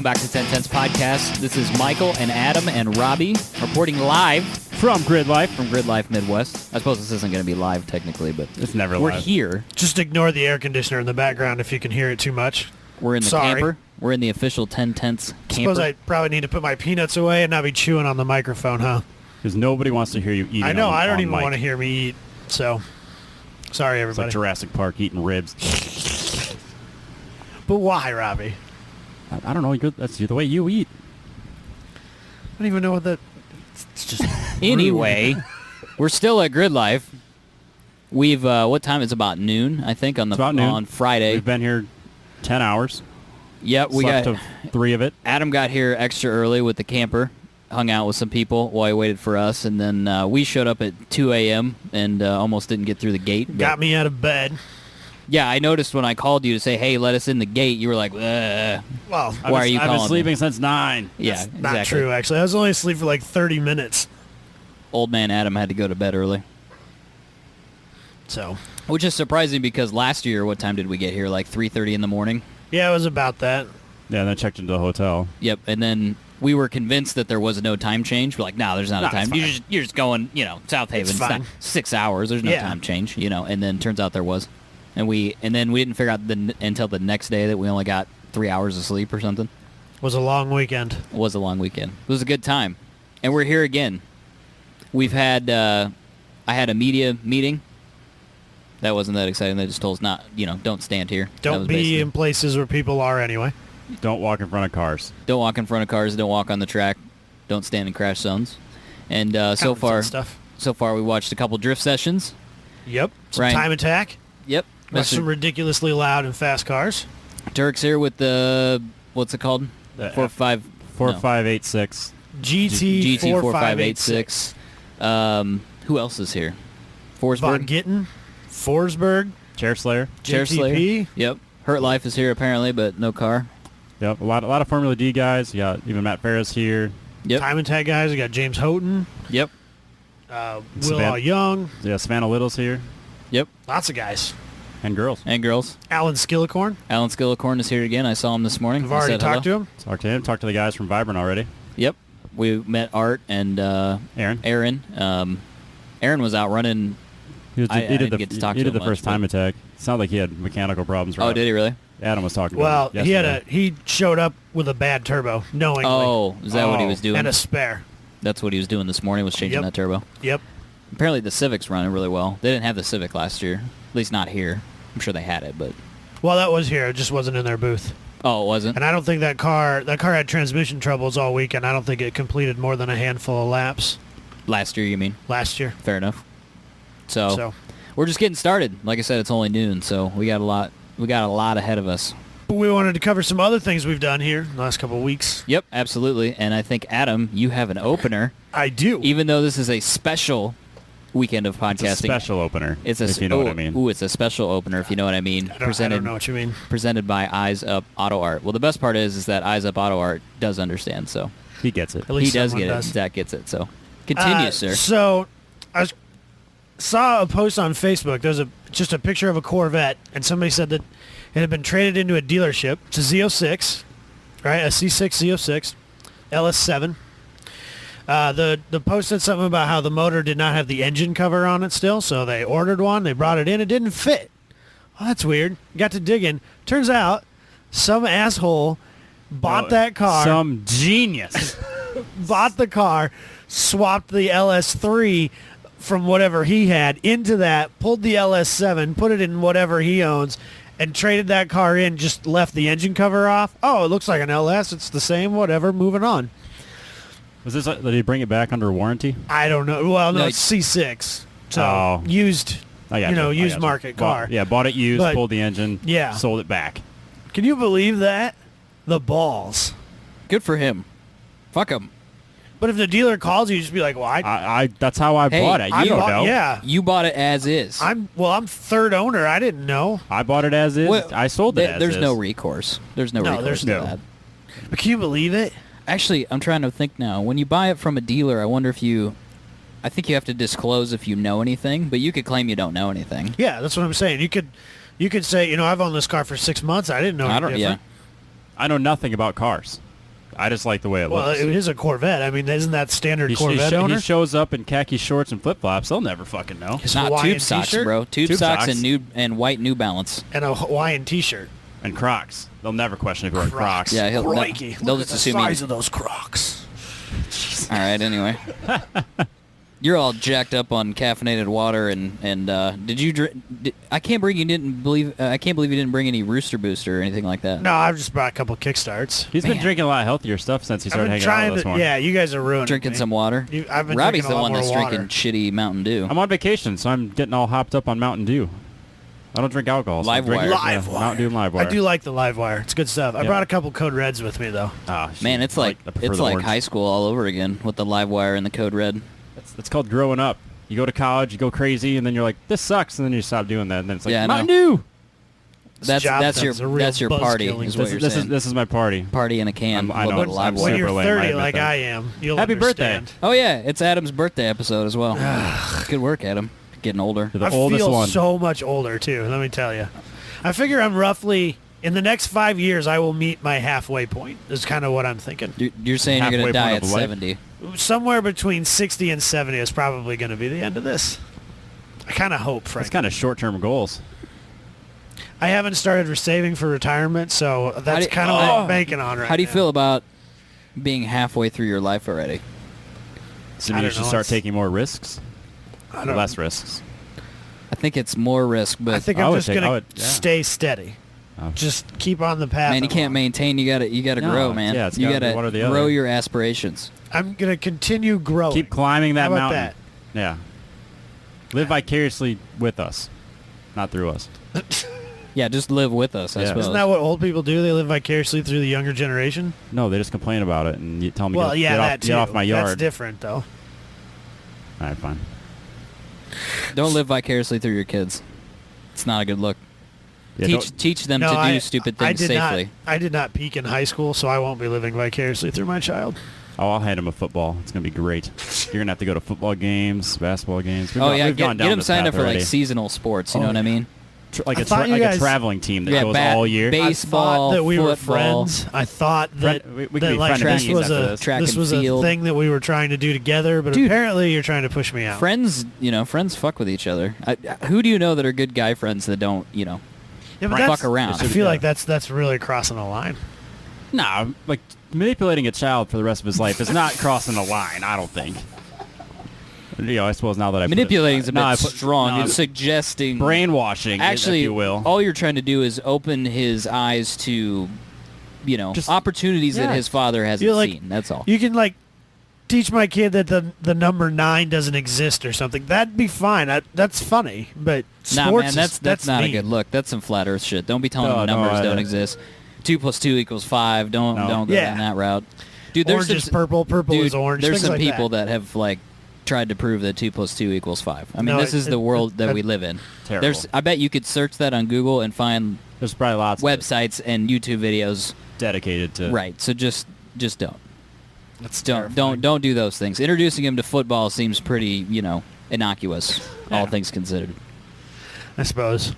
back to 10 Tenths Podcast. This is Michael and Adam and Robbie reporting live from Gridlife. From Gridlife Midwest. I suppose this isn't going to be live technically, but it's never we're live. here. Just ignore the air conditioner in the background if you can hear it too much. We're in the camper. We're in the official 10 Tenths camper. Suppose I probably need to put my peanuts away and not be chewing on the microphone, huh? Because nobody wants to hear you eating. I know. I don't even mic. want to hear me eat. So, sorry, It's everybody. like Jurassic Park eating ribs. But why, Robbie? I don't know. That's the way you eat. I don't even know what that... It's just Anyway, we're still at Gridlife. We've, what time? It's about noon, I think, on Friday. We've been here 10 hours. Yep, we Slept got... of 3 of it. Adam got here extra early with the camper, hung out with some people while he waited for us, and then we showed up at 2 a.m. and almost didn't get through the gate. got me out of bed. Yeah, I noticed when I called you to say, hey, let us in the gate, you were like, Well, why are you calling I've been sleeping me? since 9. Yeah, That's exactly. not true, actually. I was only asleep for like 30 minutes. Old man Adam had to go to bed early. So, Which is surprising because last year, what time did we get here? Like 3:30 in the morning? yeah, it was about that. Yeah, and then checked into the hotel. Yep, and then we were convinced that there was no time change. We're like, no, there's not a time. it's You're just going, South Haven. It's fine. not 6 hours. There's no Yeah. time change, and then turns out there was. And then we didn't figure out until the next day that we only got 3 hours of sleep or something. It was a long weekend. It was a long weekend. It was a good time. And we're here again. We've had, I had a media meeting. That wasn't that exciting. They just told us don't stand here. That Don't was be basically- in places where people are anyway. Don't walk in front of cars. Don't walk in front of cars. Don't walk on the track. Don't stand in crash zones. And so Common sense stuff. far we watched a couple drift sessions. Yep. Some Ryan. time attack. Yep. Watched some ridiculously loud and fast cars. Turk's here with the, what's it called? The 4586. GT, GT 4586. Who else is here? Von Forsberg. Gittin, Forsberg, Chair Slayer. Chair Slayer. JTP. Yep. Hurt Life is here apparently, but no car. Yep, a lot of Formula D guys. You got even Matt Farris here. Yep. Time and tag guys. We got James Houghton, Yep. Will Young. Yeah, Savannah Little's here. Yep. Lots of guys. And girls. And girls. Alan Skillicorn. Alan Skillicorn is here again. I saw him this morning. I've I already said talked hello. to him. Talked to him. Talked to the guys from Vibrant already. Yep. We met Art and Aaron. Aaron was out running. He didn't get to talk to He did him the much, first time attack. It sounded like he had mechanical problems. Oh, did he really? Adam was talking Well, about it he showed up with a bad turbo, knowingly. Oh, is that what he was doing? And a spare. That's what he was doing this morning, was changing that turbo. Yep. Apparently the Civic's running really well. They didn't have the Civic last year. At least not here. I'm sure they had it, but... Well, that was here. It just wasn't in their booth. Oh, it wasn't? And I don't think that car had transmission troubles all weekend. I don't think it completed more than a handful of laps Last year, you mean? last year. Fair enough. So, So, we're just getting started. Like I said, it's only noon, so we got a lot ahead of us. but we wanted to cover some other things we've done here in the last couple of weeks. Yep, absolutely. And I think, Adam, you have an opener. I do. Even though this is a special weekend of podcasting. It's a special opener, It's if you know what I mean. Ooh, it's a special opener, if you know what I mean. I don't know what you mean. Presented by Eyes Up Auto Art. Well, the best part is that Eyes Up Auto Art does understand, so He gets it. At least he does someone get does. it. Zach gets it, so continue, sir. So, saw a post on Facebook. There's just a picture of a Corvette, and somebody said that it had been traded into a dealership. It's a Z06, right? A C6 Z06, LS7. The post said something about how the motor did not have the engine cover on it still, so they ordered one. They brought it in. It didn't fit. Oh, that's weird. Got to digging. Turns out some asshole bought that car. Some genius. Bought the car, swapped the LS3 from whatever he had into that, pulled the LS7, put it in whatever he owns, and traded that car in, just left the engine cover off. Oh, it looks like an LS. It's the same, whatever, moving on. Was this? Did he bring it back under warranty? I don't know. Well, no, No, it's C6. So, Oh. used, I got you. used market car. Bought it used, But- pulled the engine, Yeah. sold it back. Can you believe that? The balls. Good for him. Fuck him. But if the dealer calls you, just be like, well, I that's how I Hey, bought it. I You don't bought- know. Yeah. You bought it as is. I'm third owner. I didn't know. I bought it as is. Well, I sold it as There's is. no recourse. There's no recourse there's to no. that. But can you believe it? Actually, I'm trying to think now. When you buy it from a dealer, I wonder if I think you have to disclose if you know anything, but you could claim you don't know anything. Yeah, that's what I'm saying. You could say, I've owned this car for 6 months. I didn't know. I any don't. Yeah. different. I know nothing about cars. I just like the way it Well, looks. it is a Corvette. I mean, isn't that standard Corvette he owner? shows up in khaki shorts and flip-flops. They'll never fucking know. His Not Hawaiian tube socks, t-shirt? bro. Tube Tube socks socks. and white New Balance. And a Hawaiian T-shirt. And Crocs. They'll never question if you're wearing Crocs. Yeah, Crikey. they'll Look just at the assume size you. of those Crocs. All right. Anyway, you're all jacked up on caffeinated water, and did you? I can't believe you didn't bring any Rooster Booster or anything like that. No, I've just brought a couple kickstarts. He's been Man. drinking a lot of healthier stuff since he I've started been hanging out trying with us to. more. Yeah, you guys are ruining Drinking me. some water. I've been Robbie's drinking the a lot one more that's water. drinking shitty Mountain Dew. I'm on vacation, so I'm getting all hopped up on Mountain Dew. I don't drink alcohol. So I'm drinking- Livewire. yeah, Livewire. Mountain Dew and Livewire. I do like the Livewire. It's good stuff. I Yeah. brought a couple Code Reds with me though. Ah, shit. Man, it's I like prefer it's the like orange. high school all over again with the Livewire and the Code Red. It's called growing up. You go to college, you go crazy, and then you're like, this sucks, and then you stop doing that, and then it's like, Yeah, I Mountain know. Dew! This job That's is a real your party buzzkilling. is what you're This saying. is my party. Party in a can. I know, with a I'm Livewire. When super you're lame, 30 I admit like that. I am, you'll Happy understand. birthday. Oh yeah, it's Adam's birthday episode as well. Good work, Adam. Getting older. You're the I oldest feel one. so much older too. Let me tell you. I figure I'm roughly in the next 5 years. I will meet my halfway point. Is kind of what I'm thinking. You're saying you're Halfway gonna die point at of life. 70. Somewhere between 60 and 70 is probably going to be the end of this. I kind of hope, It's frankly. kind of short-term goals. I haven't started saving for retirement, so that's do- kind of what oh. I'm banking on right How do you now. feel about being halfway through your life already? So I you don't should know, start it's- taking more risks? I Or don't- less risks? I think it's more risk, but I think I I'm would just take- I going would- to yeah. stay steady. Oh. Just keep on the path. man, you I'm can't on. maintain. You gotta No, grow, man. yeah, it's you gotta be gotta one or the grow other. your aspirations. I'm going to continue growing. Keep climbing that How about mountain. Yeah. Live vicariously with us, not through us. Yeah, just live with us. I Yeah. suppose. Isn't that what old people do? They live vicariously through the younger generation? No, they just complain about it and you tell me Well, yeah, that too. get off my yard. That's different, though. All right, fine. Don't live vicariously through your kids. It's not a good look. Yeah, Teach them No, to do stupid things safely. I did not peak in high school, so I won't be living vicariously through my child. Oh, I'll hand him a football. It's gonna be great. You're gonna have to go to football games, basketball games. Oh yeah, we've get gone down them this signed path up for already. like seasonal sports. You Oh, know what I yeah. mean? Like I a thought you like a guys- traveling team that Yeah, goes all year. baseball, I thought that we were football. friends. I thought that, we can be like friend this bees was after a this. Track this and was field. a thing that we were trying to do together, but Dude. apparently you're trying to push me out. Friends, friends fuck with each other. Who do you know that are good guy friends that don't, Yeah, but Right. that's- fuck around? I feel like that's really crossing a line. Nah, like manipulating a child for the rest of his life is not crossing the line. I don't think. I suppose now that I manipulating is a bit I strong. no, It's suggesting brainwashing, Actually, if you will. all you're trying to do is open his eyes to, Just- opportunities that Yeah. his father hasn't You're like- seen. That's all. You can teach my kid that the number 9 doesn't exist or something. That'd be fine. That's funny, but Nah, sports man, is, that's not mean. a good look. That's some flat Earth shit. Don't be telling No, them no, numbers I- don't exist. 2 + 2 = 5. Don't go Yeah. down that route. Dude, there's Orange is some, purple, purple dude, is orange. There's things some like people that. that have tried to prove that 2 + 2 = 5. I mean, No, this is the world that we live in. Terrible. I bet you could search that on Google and find There's probably lots of websites and YouTube videos. dedicated to Right. So just don't. That's Don't do those things. Introducing him to football seems pretty, innocuous, all Yeah. things considered. I suppose.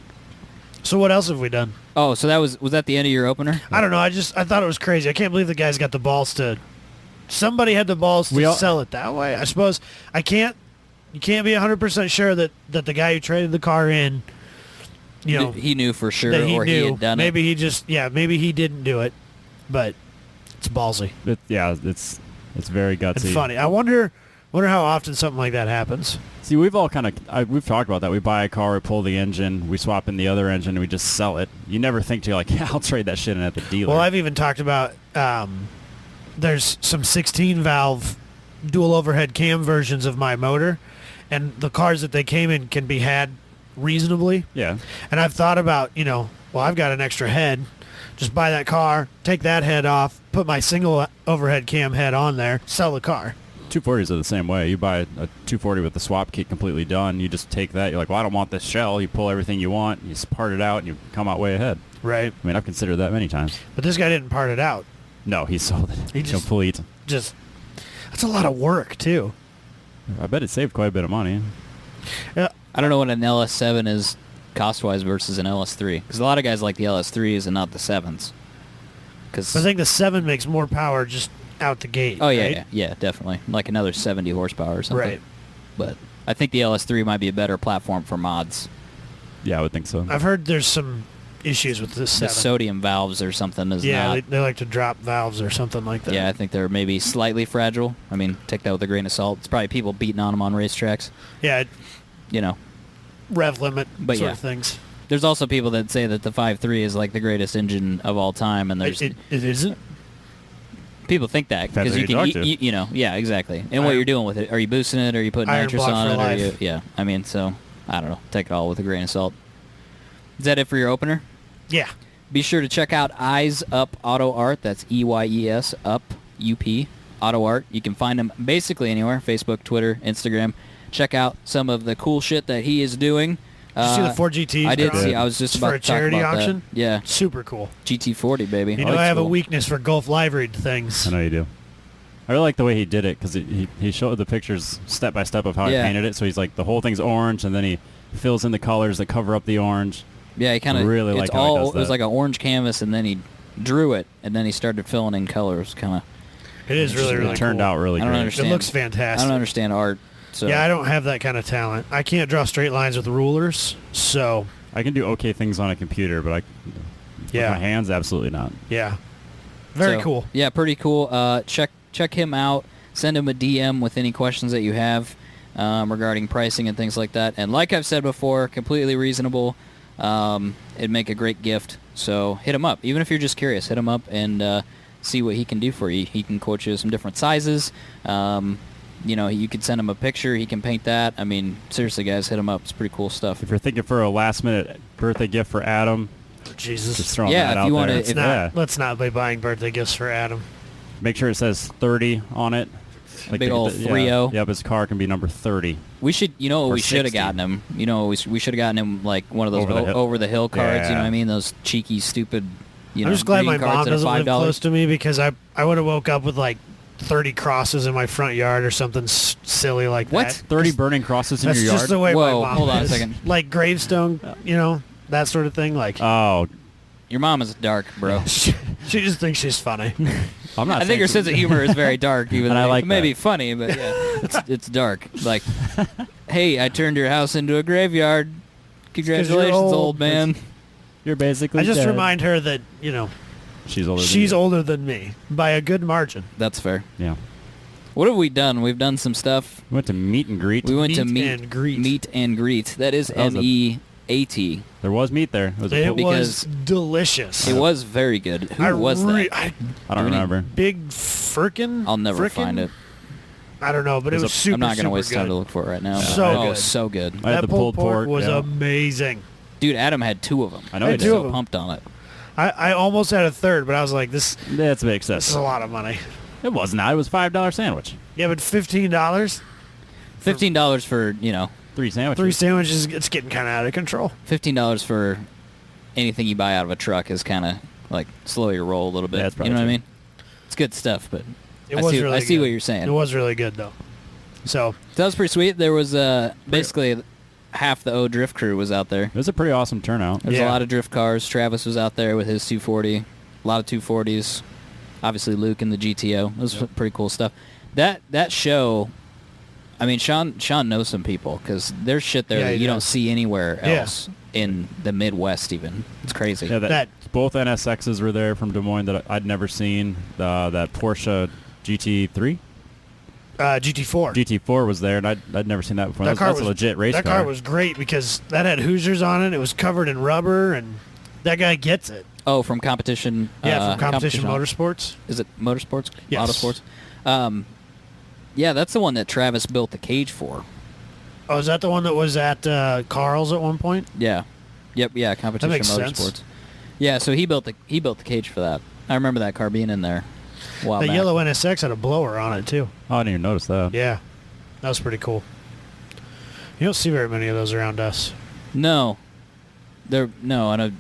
So what else have we done? Oh, so that was that the end of your opener? I don't know. I thought it was crazy. I can't believe the guy's got the balls to. Somebody had the balls to sell it that way. I suppose you can't be 100% sure that the guy who traded the car in, He knew for sure, that he or knew. he had done maybe it. maybe he didn't do it, but it's ballsy it's very gutsy. and funny. I wonder how often something like that happens. See, we've all we've talked about that. We buy a car, we pull the engine, we swap in the other engine, and we just sell it. You never think to yeah, I'll trade that shit in at the dealer. Well, I've even talked about there's some 16 valve dual overhead cam versions of my motor, and the cars that they came in can be had reasonably. yeah. And I've thought about, I've got an extra head. Just buy that car, take that head off, put my single overhead cam head on there, sell the car. 240s are the same way. You buy a 240 with the swap kit completely done. You just take that. You're like, well, I don't want this shell. You pull everything you want. You just part it out, and you come out way ahead. Right. I mean, I've considered that many times. But this guy didn't part it out. No, he sold it. He just- complete. That's a lot of work, too. I bet it saved quite a bit of money. I don't know what an LS7 is cost-wise versus an LS3, because a lot of guys like the LS3s and not the 7s. Because I think the 7 makes more power just out the gate. oh yeah, right? yeah, definitely, like another 70 horsepower or something. Right. But I think the LS3 might be a better platform for mods. Yeah, I would think so. I've heard there's some issues with this The 7. sodium valves or something is Yeah, not. they like to drop valves or something like that. Yeah, I think they're maybe slightly fragile. I mean, take that with a grain of salt. It's probably people beating on them on racetracks. Yeah, You know, rev limit But sort yeah. of things. there's also people that say that the 5.3 is like the greatest engine of all time, and there's It isn't. people think that Depends because who you you can, talk to. you know, yeah, exactly. And what Iron- you're doing with it? Are you boosting it? Are you putting Iron nitrous block on for it? Are you, life. yeah, I mean, so I don't know. Take it all with a grain of salt. Is that it for your opener? Yeah. Be sure to check out Eyes Up Auto Art. That's EYES Up UP Auto Art. You can find him basically anywhere: Facebook, Twitter, Instagram. Check out some of the cool shit that he is doing. Did you see the 4 GTs? I did John? see. I was just It's about for a to talk charity about auction. that. Yeah, Super cool. GT40 baby. You know, Oh, I it's have a cool. weakness for Gulf livery things. I know you do. I really like the way he did it because he showed the pictures step by step of how Yeah. he painted it. So he's like, the whole thing's orange, and then he fills in the colors that cover up the orange. Yeah, he kind of really like it's how he all. does It was that. like an orange canvas, and then he drew it, and then he started filling in colors. Kind of. It is really, really it turned cool. out really I don't great. understand. It looks I fantastic. don't understand art. So Yeah, I don't have that kind of talent. I can't draw straight lines with rulers, so I can do okay things on a computer, but yeah, with my hands, absolutely not. yeah, very So, cool. Yeah, pretty cool. Check him out. Send him a DM with any questions that you have regarding pricing and things like that. And like I've said before, completely reasonable. It'd make a great gift. So hit him up. Even if you're just curious, hit him up and see what he can do for you. He can quote you some different sizes. You know, you could send him a picture. He can paint that. I mean, seriously, guys, hit him up. It's pretty cool stuff. If you're thinking for a last-minute birthday gift for Adam, Jesus. just throwing Yeah, that if out you there. wanna- Let's if- not, yeah. let's not be buying birthday gifts for Adam. Make sure it says 30 on it. Big ol' 3-0. Yep, his car can be number 30. We should, you know, what Or we should have 60. gotten him. You know, we should have gotten him like one of those Over over the the hill. hill cards. You know Yeah. what I mean? Those cheeky, stupid. You know, I'm just glad green my cards mom at a doesn't live $5. close to me because I would have woke up with like 30 crosses in my front yard or something silly like What? that. 30 burning crosses in That's your just yard? the way Whoa, my mom hold on a is. second. Like gravestone, you know, that sort of thing. Like Oh, Your mom is dark, bro. she just thinks she's funny. I'm not I think her saying- sense of humor is very dark. Even And I though like it may be that. funny, but yeah, it's dark. Like, hey, I turned your house into a graveyard. Congratulations, old. old man. You're basically I just dead. remind her that, you know, She's older than she's you. older than me by a good margin. That's fair. Yeah. What have we done? We've done some stuff. We went to meet and greet. We went to Meet meet and greet. Meet and greet. That is That was a- MEAT. There was meat there. It was, It Because- was delicious. It was very good. Who was that? I don't Really? remember. Big frickin'? I'll never frickin'? find it. I don't know, but it was super, I'm not super to waste good. time to look for it right now. So oh, good. so good. I had That the pulled pulled pork pork. was yeah. amazing. Dude, Adam had 2 of them. I know I he had did. two So of 'em. pumped on it. I almost had a third, but I was like, this That's a big is a excess. lot of money. It was not. It was $5 sandwich. Yeah, but $15, $15 for, you know, 3 sandwiches. 3 sandwiches, it's getting kind of out of control. $15 for anything you buy out of a truck is kind of like slow your roll a little bit. Yeah, that's you know probably what I true. mean? It's good stuff, but It I was see, really I see good. what you're saying. It was really good, though. So, That was pretty sweet. There was basically half the O Drift crew was out there. It was a pretty awesome turnout. There's a Yeah. lot of drift cars. Travis was out there with his 240. A lot of 240s. Obviously Luke in the GTO. It was pretty cool stuff. That show, I mean, Sean knows some people because there's shit there Yeah, that he you don't does. see anywhere Yeah. else in the Midwest even. It's crazy. Yeah, That- both NSXs were there from Des Moines that I'd never seen. That Porsche GT3, GT4. GT4 was there, and I'd never seen that before. That car That's was a legit race That car was great because that had Hoosiers on it. It was covered in rubber, and that guy gets it. Oh, from competition. Yeah, from Competition Auto- Motorsports. Is it Motorsports? Yes. Autosports. Yeah, that's the one that Travis built the cage for. Oh, is that the one that was at Carl's at one point? Yeah. Yep. Yeah. Competition makes Motorsports. sense. Yeah. So he built the cage for that. I remember that car being in there. A while The back. yellow NSX had a blower on it too. Oh, I didn't even notice that. Yeah, that was pretty cool. You don't see very many of those around us. No. I know.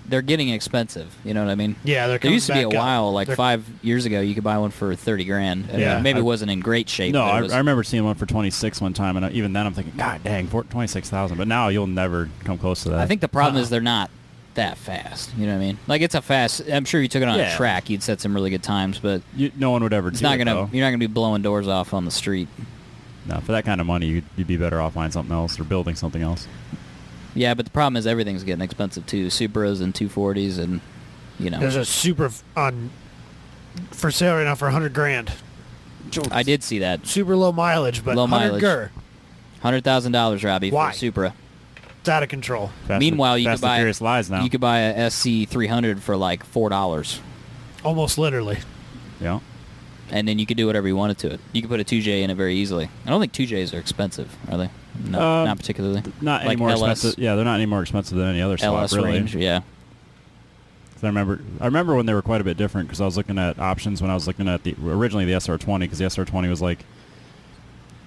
They're getting expensive. You know what I mean? Yeah, they're There coming used to be a back up. while, like They're- 5 years ago, you could buy one for $30,000. And Yeah. maybe it wasn't in great shape. No, but it I was- remember seeing one for 26 one time, and even then I'm thinking, God dang, 26,000. But now you'll never come close to that. I think the problem is they're not that fast. You know what I mean? Like it's a fast. I'm sure you took it on a track, you'd set some really good times, but No one would ever do it, though. You're not gonna be blowing doors off on the street. No, for that kind of money, you'd be better off buying something else or building something else. Yeah, but the problem is everything's getting expensive too. Supras and 240s, and There's a Supra on for sale right now for $100,000. I did see that. Super low mileage, but Low 100 mileage. gur. $100,000, Robbie, Why? for a Supra. It's out of control. Meanwhile, you could Fast and buy Furious lies now. You could buy a SC 300 for like $4, Almost literally. Yeah. and then you could do whatever you wanted to it. You could put a 2J in it very easily. I don't think 2Js are expensive, are they? No, not particularly. Not like any more LS, expensive. Yeah, they're not any more expensive than any other swap, LS really. range, yeah. 'Cause I remember when they were quite a bit different because I was looking at options when I was looking at originally the SR20 because the SR20 was like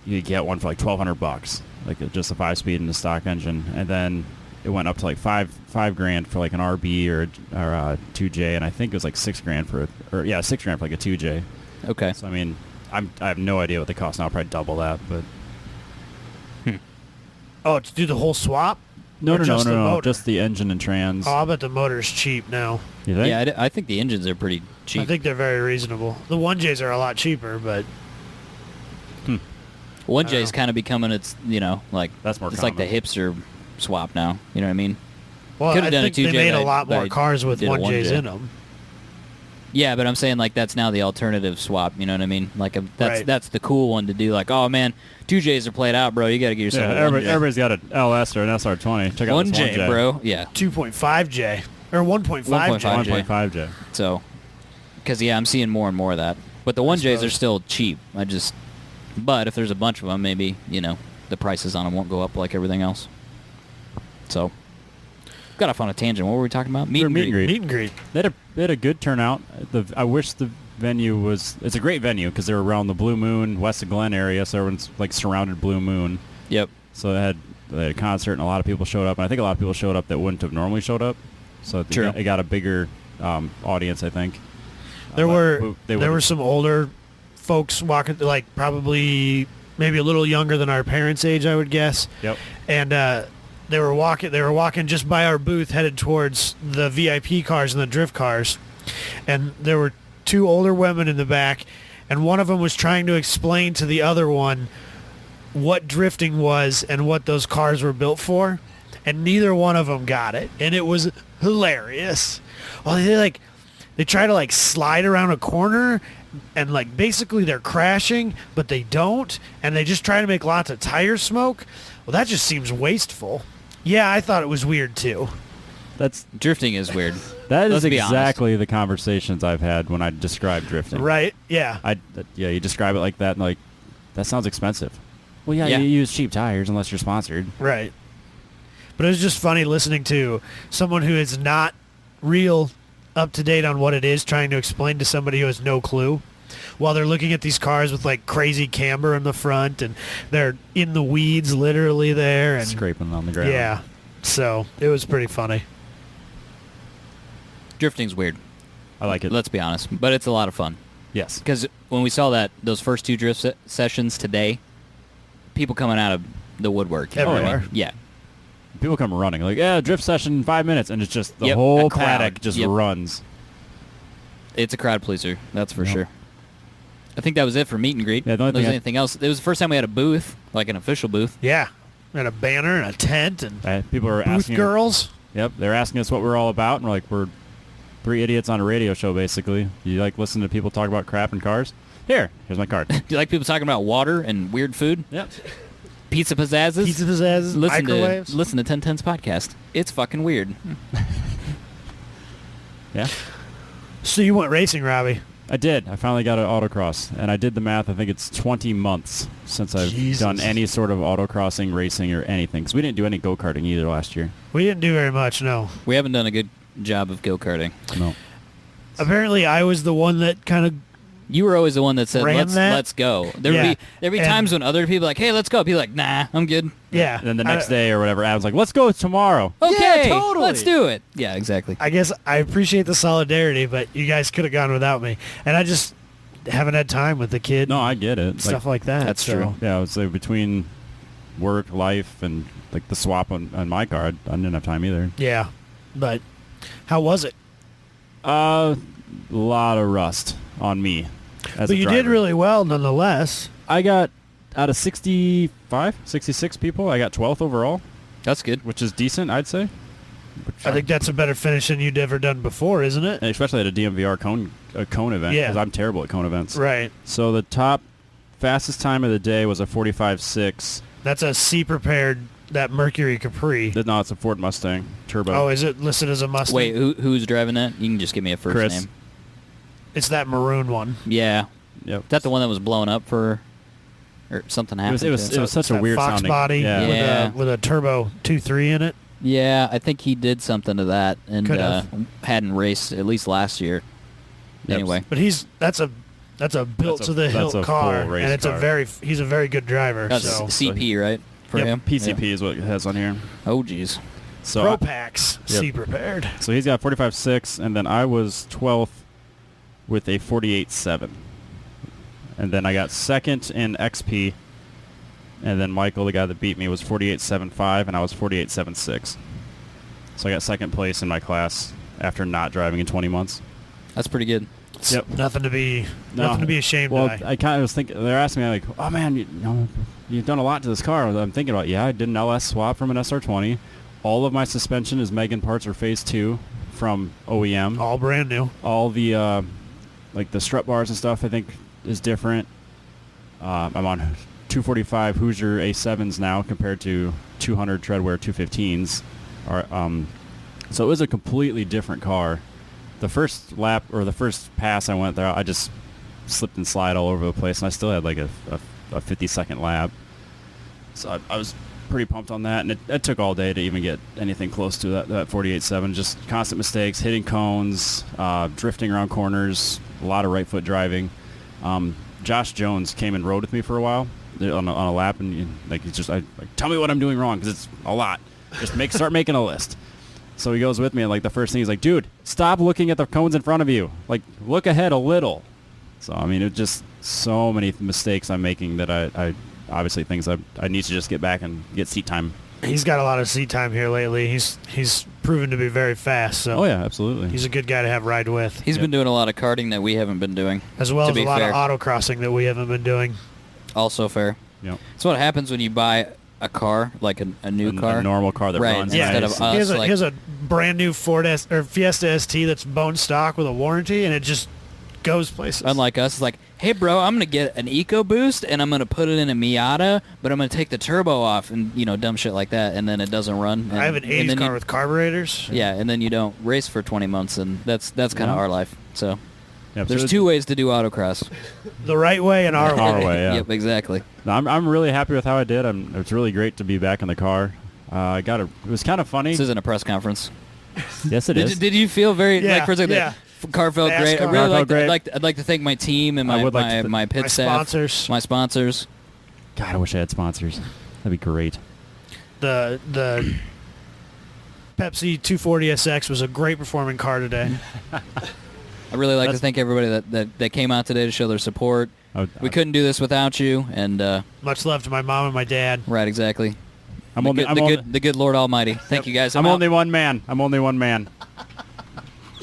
you could get one for like $1,200, like just a 5-speed and a stock engine, and then it went up to like $5,000 for like an RB or a 2J, and I think it was like $6,000 for $6,000 for like a 2J. Okay. So I mean, I have no idea what they cost now. I'll probably double that, but Oh, to do the whole swap? no, Or just the motor? just the engine and trans. Oh, I bet the motor's cheap now. You think? Yeah, I think the engines are pretty cheap. I think they're very reasonable. The 1Js are a lot cheaper, but 1J is know. kind of becoming like That's more it's like the common. hipster swap now. You know what I mean? well, Could've I done a think they 2J, made a but lot more I cars with did a 1Js 1J. in them. Yeah, but I'm saying like that's now the alternative swap. You know what I mean? Like Right. that's the cool one to do. Like, oh man, 2Js are played out, bro. You got to get Yeah, yourself a 1J. everybody's got an LS or an SR20. Check out this 1J, bro. Yeah. 2.5J. Or 1.5J. 1.5J. 1.5J. So, because I'm seeing more and more of that. But the 1Js are suppose. still cheap. But if there's a bunch of them, maybe the prices on them won't go up like everything else. So, got off on a tangent. What were we talking about? Meet and greet. Meet and greet. They had a good turnout. I wish the venue was. It's a great venue because they're around the Blue Moon, West of Glen area, so everyone's like surrounded Blue Moon. Yep. So they had a concert and a lot of people showed up. And I think a lot of people showed up that wouldn't have normally showed up. So True. it got a bigger audience, I think. There They were would've- some older folks walking, like probably maybe a little younger than our parents' age, I would guess. Yep. And they were walking just by our booth, headed towards the VIP cars and the drift cars. And there were two older women in the back, and one of them was trying to explain to the other one what drifting was and what those cars were built for, and neither one of them got it, and it was hilarious. Well, they try to like slide around a corner, and like basically they're crashing, but they don't, and they just try to make lots of tire smoke. Well, that just seems wasteful. Yeah, I thought it was weird too. Drifting is weird. That Let's is be honest. exactly the conversations I've had when I describe drifting. Right? Yeah. You describe it like that, and like, that sounds expensive. Well, yeah, Yeah. you use cheap tires unless you're sponsored. Right. But it was just funny listening to someone who is not real up to date on what it is, trying to explain to somebody who has no clue, while they're looking at these cars with like crazy camber in the front, and they're in the weeds literally there, and Scraping on the ground. yeah. So it was pretty funny. Drifting's weird. I like it. Let's be honest, but it's a lot of fun. Yes. Because when we saw those first two drift sessions today, people coming out of the woodwork. You know what I mean? Everywhere. Yeah. People come running like, yeah, drift session 5 minutes, and it's just the Yep, whole a crowd. paddock just Yep. runs. It's a crowd pleaser, that's for Yep. sure. I think that was it for meet and greet. Yeah, the only There was thing anything else. It was the first time we had a booth, like an official booth. Yeah. And a banner and a tent and People are booth asking. girls. Yep, they're asking us what we're all about, and we're like, we're three idiots on a radio show, basically. You like listen to people talk about crap and cars? Here's my card. Do you like people talking about water and weird food? Yep. Pizza pizzazzes? Pizza pizzazzes, microwaves. Listen to 1010's podcast. It's fucking weird. Yeah. So you went racing, Robbie. I did. I finally got an autocross, and I did the math. I think it's 20 months since I've Jesus. done any sort of autocrossing, racing, or anything. Because we didn't do any go-karting either last year. We didn't do very much, no. We haven't done a good job of go-karting. No. Apparently I was the one that kind of You were always the one that said, Ran that? let's go. There'd Yeah. be And- times when other people are like, hey, let's go. People are like, nah, I'm good. yeah. And then the next day or whatever, Adam's like, let's go tomorrow. Okay, totally. let's do it. Yeah, exactly. I guess I appreciate the solidarity, but you guys could have gone without me. And I just haven't had time with the kid. No, I get it. and stuff like that. That's so. true. Yeah, I would say between work, life, and like the swap on my card, I didn't have time either. Yeah. But How was it? A lot of rust on me. As But a you driver. did really well nonetheless. I got out of 65, 66 people. I got 12th overall, That's good. which is decent, I'd say. I think that's a better finish than you'd ever done before, isn't it? And especially at a DMVR cone event, Yeah. because I'm terrible at cone events. Right. So the top fastest time of the day was a 45.6. That's a C-prepared, that Mercury Capri. No, it's a Ford Mustang turbo. Oh, is it listed as a Mustang? Wait, who's driving that? You can just give me a first Chris. name. It's that maroon one. Yeah. Yep. Is that the one that was blown up for, or something happened? It was to such It's a that weird Fox sounding body Yeah. Yeah. with a turbo 2.3 in it. Yeah, I think he did something to that and Could have. hadn't raced at least last year. Yep. Anyway, But that's a built to the hilt that's a car, full race and it's car. he's a very good driver. that's So CP, right? For Yep. him? PCP is what it has on here. Oh, geez. So Pro Packs Yep. C prepared. So he's got 45.6, and then I was 12th with a 48.7. And then I got second in XP, and then Michael, the guy that beat me, was 48.75, and I was 48.76. So I got second place in my class after not driving in 20 months. That's pretty good. Yep. Nothing to be ashamed Well, of. I kind of was thinking, they're asking me like, oh man, you've done a lot to this car. I'm thinking about, yeah, I did an LS swap from an SR20. All of my suspension is Megan parts or phase 2 from OEM. All brand new. All the like the strut bars and stuff I think is different. I'm on 245 Hoosier A7s now compared to 200 Treadwear 215s. So it was a completely different car. The first lap or the first pass I went there, I just slipped and slide all over the place, and I still had like a 50-second lap. So I was pretty pumped on that, and it took all day to even get anything close to that 48.7. Just constant mistakes, hitting cones, drifting around corners, a lot of right foot driving. Josh Jones came and rode with me for a while on a lap, and he's just tell me what I'm doing wrong because it's a lot. Just start making a list. So he goes with me, and like the first thing he's like, dude, stop looking at the cones in front of you. Like, look ahead a little. So I mean, it's just so many mistakes I'm making that I obviously things I need to just get back and get seat time. He's got a lot of seat time here lately. He's proven to be very fast. So Oh yeah, absolutely. he's a good guy to have ride with. He's been doing a lot of karting that we haven't been doing. As well to as a be lot fair. of autocrossing that we haven't been doing. Also fair. Yep. That's what happens when you buy a car, like a new car. A normal car that Right, runs. instead nice. of us. He has a brand new Fiesta ST that's bone stock with a warranty, and it just goes places. Unlike us, it's like, hey, bro, I'm going to get an EcoBoost, and I'm going to put it in a Miata, but I'm going to take the turbo off and, dumb shit like that, and then it doesn't run. And, I have an and 80s then car you- with carburetors. Yeah, and then you don't race for 20 months, and that's kind of Yeah. our life. So Yep, there's so two ways to do autocross. The right way and our Our way. way, yeah. Yep, exactly. No, I'm really happy with how I did. It's really great to be back in the car. It was kind of funny. This isn't a press conference. Yes, it Did, is. did you feel very Yeah, like for a second? yeah. The car felt NASCAR. great. I Car really felt great. I'd like to thank my team and I my would like to my pit My staff, sponsors. my sponsors. God, I wish I had sponsors. That'd be great. The Pepsi 240 SX was a great performing car today. I really like to That's- thank everybody that came out today to show their support. We couldn't do this without you, and Much love to my mom and my dad. right, exactly. I'm only The good Lord Almighty. Thank you guys. I'm out. only one man.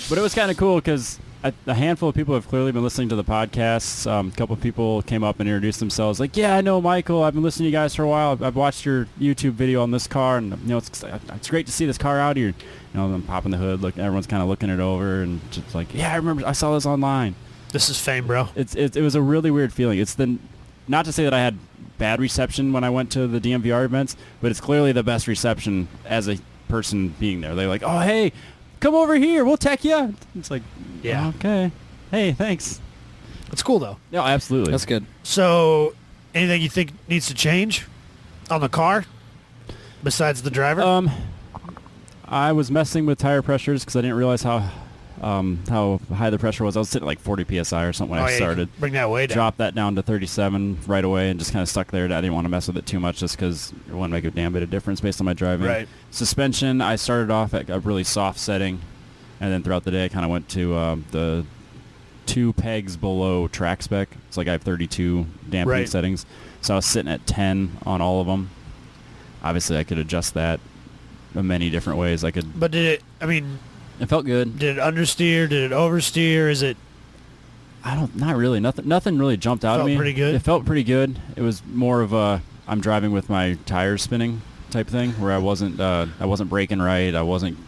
But it was kind of cool because a handful of people have clearly been listening to the podcasts. A couple of people came up and introduced themselves. Like, yeah, I know Michael. I've been listening to you guys for a while. I've watched your YouTube video on this car, and it's great to see this car out here. I'm popping the hood. Look, everyone's kind of looking it over, and just like, yeah, I remember. I saw this online. This is fame, bro. It was a really weird feeling. It's not to say that I had bad reception when I went to the DMVR events, but it's clearly the best reception as a person being there. They're like, oh, hey, come over here. We'll tech you. It's like, Yeah. okay. Hey, thanks. It's cool, though. No, absolutely. That's good. So, anything you think needs to change on the car besides the driver? I was messing with tire pressures because I didn't realize how high the pressure was. I was sitting at like 40 psi or something when I yeah, started. bring that way down. Dropped that down to 37 right away and just kind of stuck there. I didn't want to mess with it too much just because it wouldn't make a damn bit of difference based on my driving. Right. Suspension, I started off at a really soft setting, and then throughout the day I kind of went to the 2 pegs below track spec. It's like I have 32 damping Right. settings. So I was sitting at 10 on all of them. Obviously I could adjust that in many different ways. I could... But did it, I mean, It felt good. Did it understeer? Did it oversteer? Is it? Not really. Nothing really jumped out at Felt me. pretty good? It felt pretty good. It was more of a I'm driving with my tires spinning type thing, where I wasn't braking right. I wasn't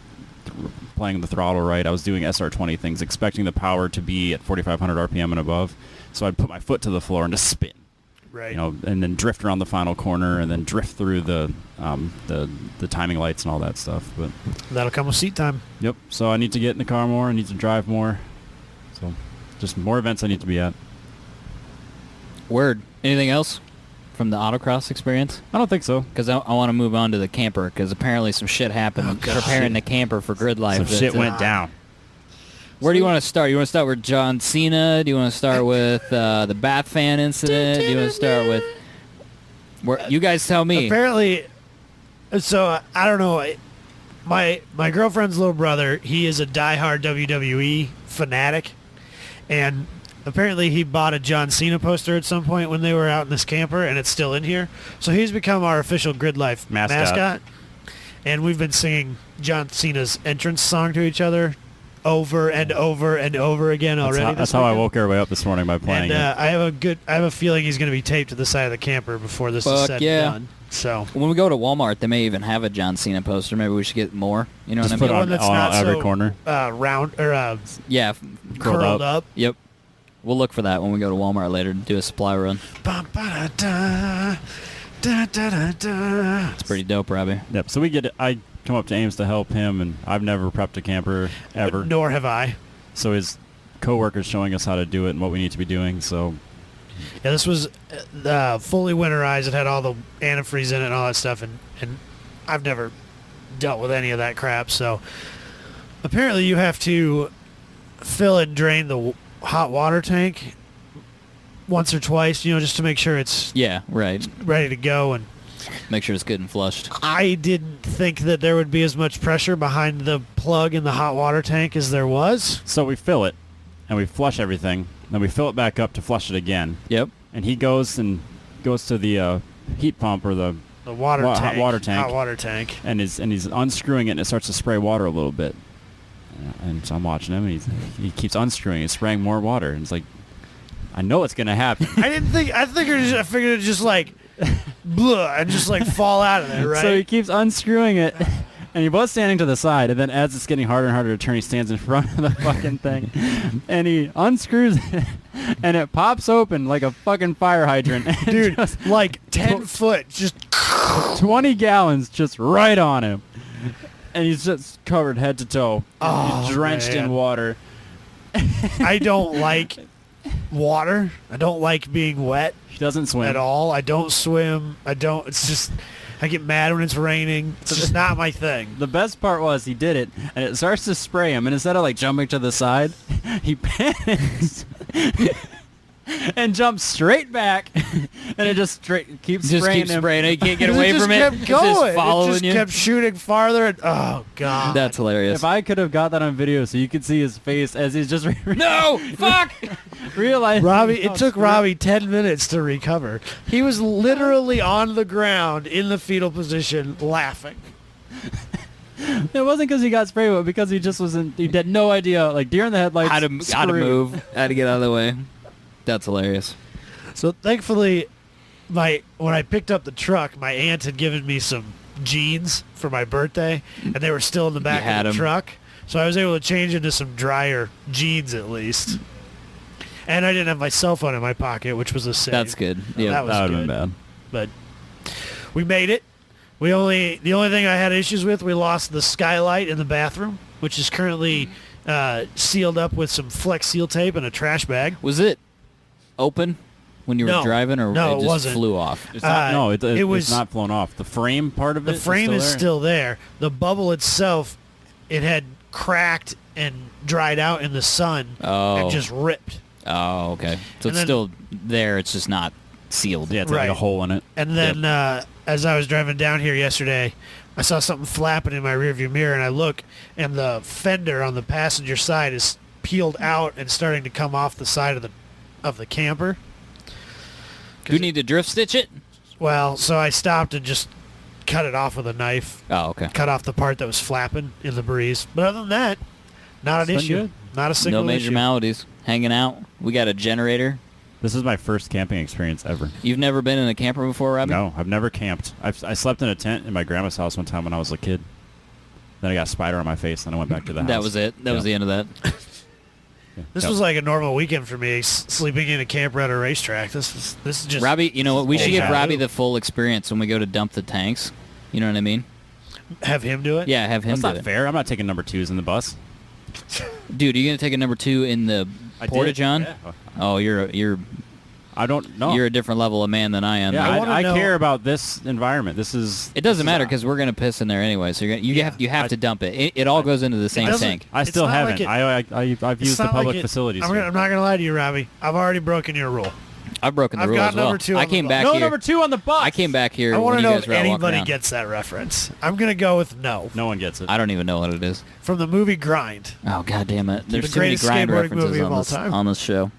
playing the throttle right. I was doing SR20 things, expecting the power to be at 4,500 RPM and above. So I'd put my foot to the floor and just spin. Right. You know, and then drift around the final corner, and then drift through the timing lights and all that stuff. But That'll come with seat time. yep. So I need to get in the car more. I need to drive more. So just more events I need to be at. Word. Anything else from the autocross experience? I don't think so. Because I want to move on to the camper, because apparently some shit happened preparing the camper for Gridlife. Some shit went down. Where do you want to start? You want to start with John Cena? Do you want to start with the Bat fan incident? Do you want to start with... Where, you guys tell me. Apparently, so I don't know. My girlfriend's little brother, he is a diehard WWE fanatic, and apparently he bought a John Cena poster at some point when they were out in this camper, and it's still in here. So he's become our official Gridlife mascot, and we've been singing John Cena's entrance song to each other over and over and over again already. That's how I woke everybody up this morning by playing and, it. I have a feeling he's going to be taped to the side of the camper before this is said and done. So when we go to Walmart, they may even have a John Cena poster. Maybe we should get more. You know Just what I put mean? one that's on not every so, corner. round or Yeah. curled up. Yep. We'll look for that when we go to Walmart later to do a supply run. It's pretty dope, Robbie. Yep. So we get it. I come up to Ames to help him, and I've never prepped a camper ever. Nor have I. So his coworker's showing us how to do it and what we need to be doing. So Yeah, this was fully winterized. It had all the antifreeze in it and all that stuff, and I've never dealt with any of that crap. So apparently you have to fill and drain the hot water tank once or twice, just to make sure it's Yeah, right. ready to go. And Make sure it's good and flushed. I didn't think that there would be as much pressure behind the plug in the hot water tank as there was. So we fill it, and we flush everything. Then we fill it back up to flush it again. Yep. And he goes to the heat pump or the The hot water tank. Hot water tank. And he's unscrewing it, and it starts to spray water a little bit. And so I'm watching him, and he keeps unscrewing it, spraying more water. And it's like, I know it's gonna happen. I figured it just like blah, and just like fall out of there, right? So he keeps unscrewing it, and he was standing to the side, and then as it's getting harder and harder to turn, he stands in front of the fucking thing, and he unscrews it, and it pops open like a fucking fire hydrant. Dude, Just like 10 foot, just 20 gallons just right on him. And he's just covered head to toe. Oh, He's drenched man. in water. I don't like water. I don't like being wet He doesn't swim. at all. I don't swim. It's just, I get mad when it's raining. It's just not my thing. The best part was he did it, and it starts to spray him, and instead of like jumping to the side, he panics and jumps straight back, and it just keeps Just spraying keep him. spraying it. You can't get It away just from it. kept It's going. just following it just you. kept shooting farther. And, oh, God. That's hilarious. If I could have got that on video so you could see his face as he's just No! Fuck! realizing. Robbie, it took Robbie 10 minutes to recover. He was literally on the ground in the fetal position laughing. It wasn't because he got sprayed, but because he just wasn't. He had no idea, like deer in the headlights. How to screwed. move. How to get out of the way. That's hilarious. So thankfully, when I picked up the truck, my aunt had given me some jeans for my birthday, and they were still in the back had of the 'em. truck. So I was able to change into some drier jeans at least. And I didn't have my cell phone in my pocket, which was a save. That's good. Yeah. That was That would have good. been bad. But we made it. The only thing I had issues with, we lost the skylight in the bathroom, which is currently sealed up with some Flex Seal tape and a trash bag. Was it open when you were No. driving, or No, it it just wasn't. flew off? It's not, no, it was it's not flown off. The frame part of The it. frame is there. still there. The bubble itself, it had cracked and dried out in the sun Oh. and just ripped. Oh, okay. So And it's then- still there. It's just not sealed. Yeah, it's got like a Right. hole in it. And then as I was driving down here yesterday, I saw something flapping in my rearview mirror, and I look, and the fender on the passenger side is peeled out and starting to come off the side of the camper. Do you need to drift stitch it? Well, so I stopped and just cut it off with a knife. Oh, okay. Cut off the part that was flapping in the breeze. But other than that, Not an been issue. good. Not a single No major issue. maladies. Hanging out. We got a generator. This is my first camping experience ever. You've never been in a camper before, Robbie? No, I've never camped. I slept in a tent in my grandma's house one time when I was a kid. Then I got a spider on my face, and I went back to the house. That was it. That was the end of that. This was like a normal weekend for me, sleeping in a camper at a racetrack. This is just... Robbie, you know what? We should give Yeah. Robbie the full experience when we go to dump the tanks. You know what I mean? Have him do it? Yeah, have him That's do not it. fair. I'm not taking number 2s in the bus. Dude, are you gonna take a number 2 in the I Porta did. John? Yeah. Oh, you're I don't know. you're a different level of man than I am. Yeah, I wanna I know- care about this environment. This is. It doesn't this is matter odd. because we're gonna piss in there anyway. So you Yeah. have to dump it. It all goes into the same doesn't- tank. I It's still not haven't. like I've It's used the not like public it- facilities. I'm here. not going to lie to you, Robbie. I've already broken your rule. I've broken the I've rule got as well. number 2 I on the came bus. back No here. number 2 on the bus. I came back here I when want to you know guys if were all walking anybody around. gets that reference. I'm going to go with no. No one gets it. I don't even know what it is. From the movie Grind. Oh god damn it! There's The too many greatest grind skateboarding references movie of all on this time. on this show.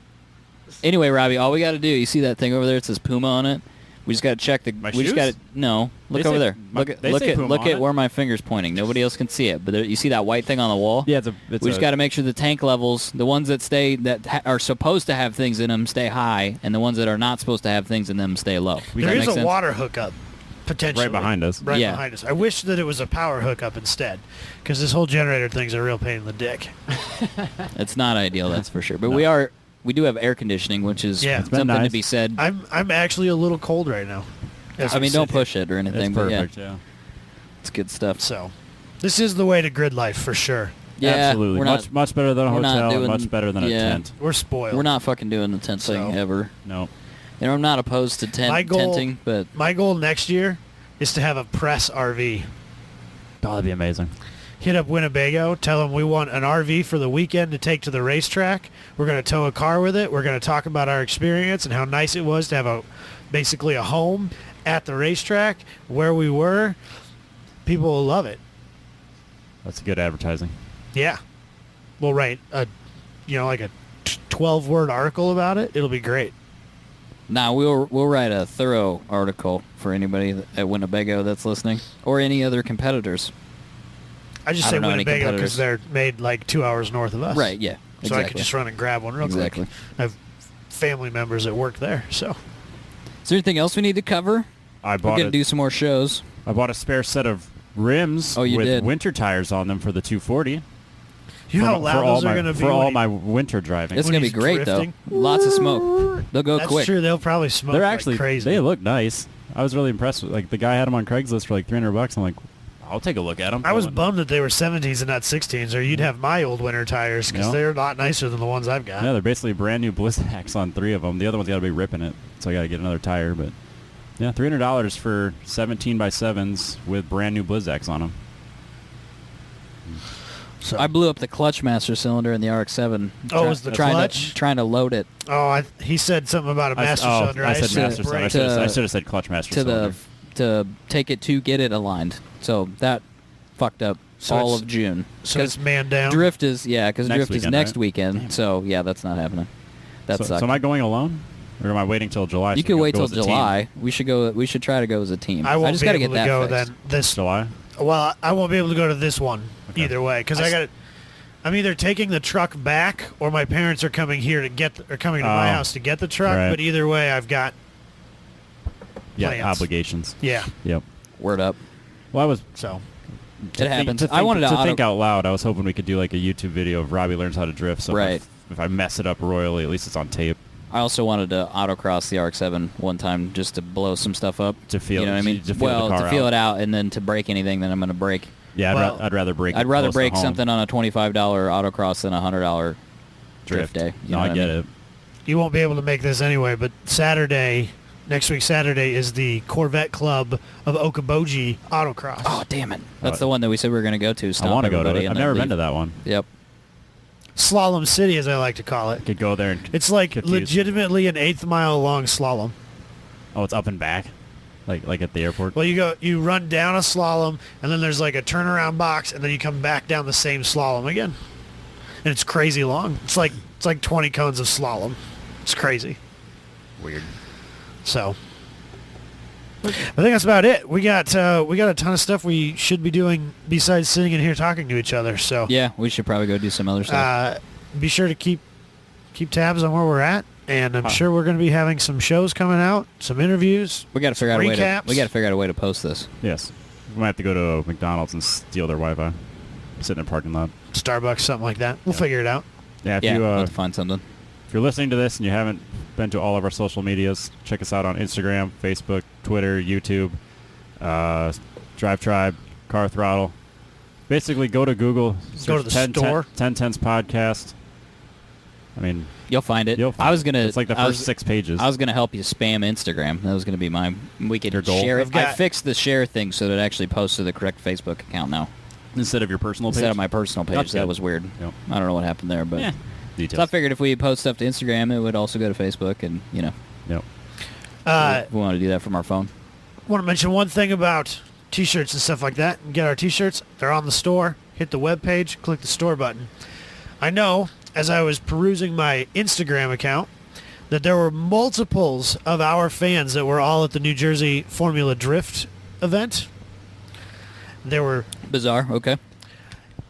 Anyway, Robbie, all we got to do, you see that thing over there? It says Puma on it. We just got to check the. My we just shoes? got to no. Look They over say- there. they say Puma Look on at it. where my finger's pointing. Nobody else can see it, but there, you see that white thing on the wall? Yeah, We just got to make sure the tank levels, the ones that are supposed to have things in them, stay high, and the ones that are not supposed to have things in them stay low. Does There that is make a sense? water hookup, potentially. right behind us. Right Yeah. behind us. I wish that it was a power hookup instead, because this whole generator thing's a real pain in the dick. It's not ideal, that's for sure. But No. we do have air conditioning, which is Yeah. It's been something to nice. be said. I'm actually a little cold right now. as I we mean, don't sit here. push it or anything, It's but perfect. yeah, Yeah. it's good stuff. So, this is the way to Gridlife for sure. Yeah, Absolutely. we're Much not, much better than a we're not hotel. And doing- much better than a yeah. tent. We're spoiled. we're not fucking doing the tent thing So- ever. No. You know, I'm not opposed to My goal- tenting, but My goal next year is to have a press RV. Oh, that'd be amazing. Hit up Winnebago, tell them we want an RV for the weekend to take to the racetrack. We're going to tow a car with it. We're going to talk about our experience and how nice it was to have basically a home at the racetrack where we were. People will love it. That's good advertising. Yeah. We'll write like a 12-word article about it. It'll be great. nah, we'll write a thorough article for anybody at Winnebago that's listening, or any other competitors. I just I say don't know any Winnebago because competitors. they're made like 2 hours north of us. Right? Yeah. So I Exactly. could just run and grab one real Exactly. quick. I have family members that work there, so. Is there anything else we need to cover? I We're bought gonna do some more shows. I bought a spare set of rims Oh, you with did? winter tires on them for the 240. You know how for loud all those are my, going to be for all when my winter driving. It's when gonna be he's great drifting? though. Lots of smoke. They'll go That's quick. true. They'll probably smoke They're like actually crazy. They look nice. I was really impressed with the guy had them on Craigslist for like $300. I'm like, I'll take a look at them. I was bummed that they were 17s and not 16s, or you'd have my old winter tires because Yeah. they're a lot nicer than the ones I've got. Yeah, they're basically brand new Blizzaks on 3 of them. The other one's got to be ripping it, so I got to get another tire. But yeah, $300 for 17x7s with brand new Blizzaks on them. So, I blew up the clutch master cylinder in the RX-7. Oh, it was the clutch? Trying to load it he said something about a master cylinder. I said assumed master cylinder. brake. I should have said clutch master to cylinder. to take it to get it aligned. So that fucked up So all it's- of June. So it's man down. drift is because Next drift is weekend, next right? weekend. So yeah, that's not happening. That so, sucks. so am I going alone, or am I waiting till July? You so we could can wait go till as a team? July. We should go. We should try to go as a team. I won't just be gotta able get to that go fixed. then this. July. Well, I won't be able to go to this one Okay. either way because I I s- got it. I'm either taking the truck back or my parents are coming here to coming to my Oh. house to get the truck. Right. But either way, I've got Yeah, plans. obligations. yeah. Yep. Word up. Well, I was So It happens. To think, I wanted to think out loud. I was hoping we could do like a YouTube video of Robbie learns how to drift. So Right. if I mess it up royally, at least it's on tape. I also wanted to autocross the RX-7 one time just to blow some stuff up. To feel- you know what I mean? to feel the well, car to feel out. it out, and then to break anything, then I'm going to break. Yeah, Well, I'd rather break. I'd it rather close to break home. something on a $25 autocross than a $100 drift day. You No, know I what get mean? it. you won't be able to make this anyway. But next week Saturday is the Corvette Club of Okoboji Autocross. Oh, damn it. That's the one that we said we were going to go to. I want to go to everybody it. and I've then never leave. been to that one. Yep. Slalom City, as I like to call it. Could go there and It's like Confused. legitimately an 1/8 mile long slalom. oh, it's up and back, like at the airport. Well, you run down a slalom, and then there's like a turnaround box, and then you come back down the same slalom again. And it's crazy long. It's like 20 cones of slalom. It's crazy. Weird. So I think that's about it. We got a ton of stuff we should be doing besides sitting in here talking to each other. So Yeah, we should probably go do some other stuff. be sure to keep tabs on where we're at, and I'm sure we're going to be having some shows coming out, some interviews. We got to figure out a way to. recaps. We got to figure out a way to post this. Yes. We might have to go to McDonald's and steal their Wi-Fi. Sit in a parking lot. Starbucks, something like that. We'll figure it out. Yeah, if Yeah, you we'll have to find something. if you're listening to this and you haven't been to all of our social medias, check us out on Instagram, Facebook, Twitter, YouTube, Drive Tribe, Car Throttle. Basically, go to Google, Go to the search store. 1010's podcast. I mean, You'll find it. you'll find I was it. gonna. It's like the I first was- 6 pages. I was gonna help you spam Instagram. That was gonna be my. We could Your goal? share it. I've got- I fixed the share thing so that it actually posts to the correct Facebook account now Instead of your personal page. instead of my personal page. That's That good. was weird. Yep. I don't know what happened there, but Yeah. so I Details. figured if we post stuff to Instagram, it would also go to Facebook, and Yep. we want to do that from our phone. Want to mention one thing about T-shirts and stuff like that. Get our T-shirts. They're on the store. Hit the web page. Click the store button. I know, as I was perusing my Instagram account, that there were multiples of our fans that were all at the New Jersey Formula Drift event. There were, Bizarre. Okay.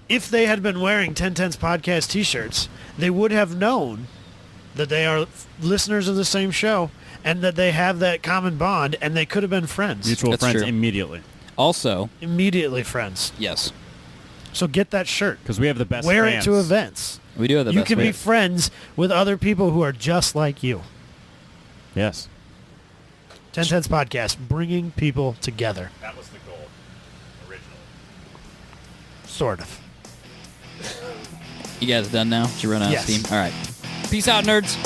if they had been wearing 1010's podcast T-shirts, they would have known that they are listeners of the same show and that they have that common bond, and they could have been friends. Mutual That's friends true. immediately. Also, Immediately friends. yes, So get that shirt. Because we have the best Wear fans. it to events. we do have the You best. can be fans. friends with other people who are just like you. Yes. 1010's podcast, bringing people together. That was the goal, originally. Sort of. You guys done now? Did you run out Yes. of steam? All right. Peace out, nerds.